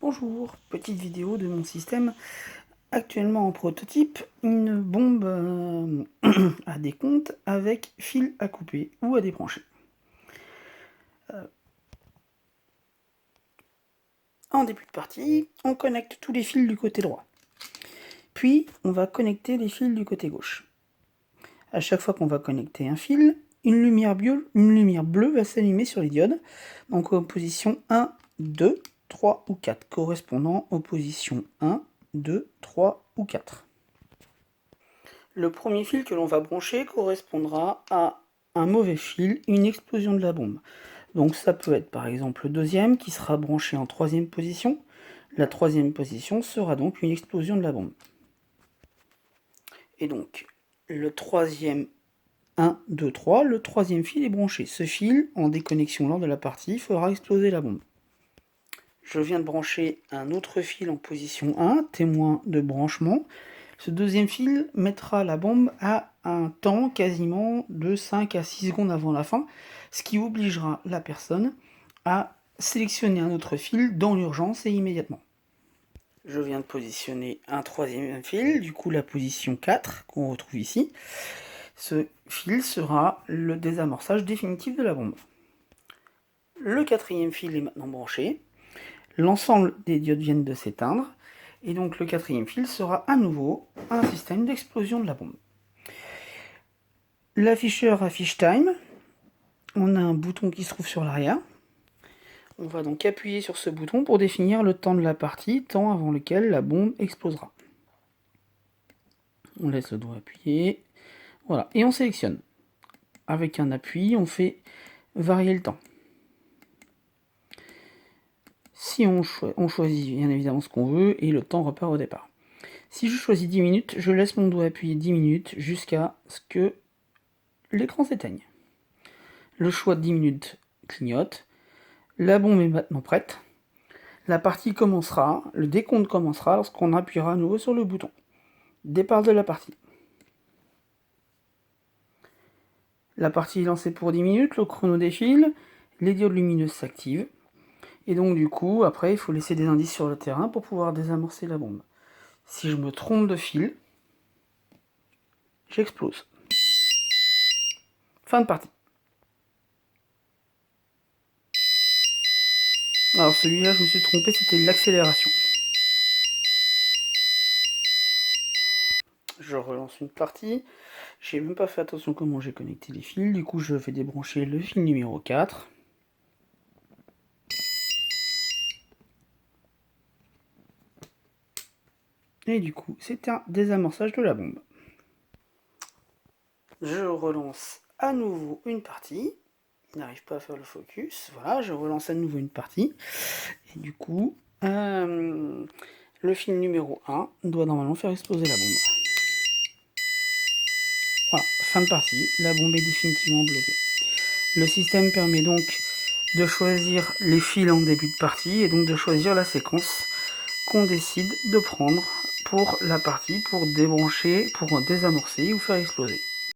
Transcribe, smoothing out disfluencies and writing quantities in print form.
Bonjour, petite vidéo de mon système actuellement en prototype, une bombe à décompte avec fil à couper ou à débrancher. En début de partie, on connecte tous les fils du côté droit. Puis, on va connecter les fils du côté gauche. À chaque fois qu'on va connecter un fil, une lumière bleue va s'allumer sur les diodes, donc aux positions 1, 2, 3 ou 4, correspondant aux positions 1, 2, 3 ou 4. Le premier fil que l'on va brancher correspondra à un mauvais fil, une explosion de la bombe. Donc ça peut être par exemple le deuxième qui sera branché en troisième position. La troisième position sera donc une explosion de la bombe. Et donc le troisième 1, 2, 3, le troisième fil est branché. Ce fil, en déconnexion lors de la partie, fera exploser la bombe. Je viens de brancher un autre fil en position 1, témoin de branchement. Ce deuxième fil mettra la bombe à un temps quasiment de 5 à 6 secondes avant la fin, ce qui obligera la personne à sélectionner un autre fil dans l'urgence et immédiatement. Je viens de positionner un troisième fil, du coup la position 4 qu'on retrouve ici. Ce fil sera le désamorçage définitif de la bombe. Le quatrième fil est maintenant branché. L'ensemble des diodes viennent de s'éteindre. Et donc le quatrième fil sera à nouveau un système d'explosion de la bombe. L'afficheur affiche time. On a un bouton qui se trouve sur l'arrière. On va donc appuyer sur ce bouton pour définir le temps de la partie, temps avant lequel la bombe explosera. On laisse le doigt appuyé. Voilà, et on sélectionne. Avec un appui, on fait varier le temps. Si on choisit bien évidemment ce qu'on veut et le temps repart au départ. Si je choisis 10 minutes, je laisse mon doigt appuyé 10 minutes jusqu'à ce que l'écran s'éteigne. Le choix de 10 minutes clignote. La bombe est maintenant prête. La partie commencera, le décompte commencera lorsqu'on appuiera à nouveau sur le bouton. Départ de la partie. La partie est lancée pour 10 minutes, le chrono défile, les diodes lumineuses s'activent. Et donc du coup, après, il faut laisser des indices sur le terrain pour pouvoir désamorcer la bombe. Si je me trompe de fil, j'explose. Fin de partie. Alors celui-là, je me suis trompé, c'était l'accélération. Je relance une partie. J'ai même pas fait attention comment j'ai connecté les fils. Du coup, je vais débrancher le fil numéro 4. Et du coup, c'est un désamorçage de la bombe. Je relance à nouveau une partie. Il n'arrive pas à faire le focus. Voilà, je relance à nouveau une partie. Et du coup, le fil numéro 1 doit normalement faire exploser la bombe. Voilà, fin de partie. La bombe est définitivement bloquée. Le système permet donc de choisir les fils en début de partie et donc de choisir la séquence qu'on décide de prendre pour la partie, pour débrancher, pour désamorcer ou faire exploser.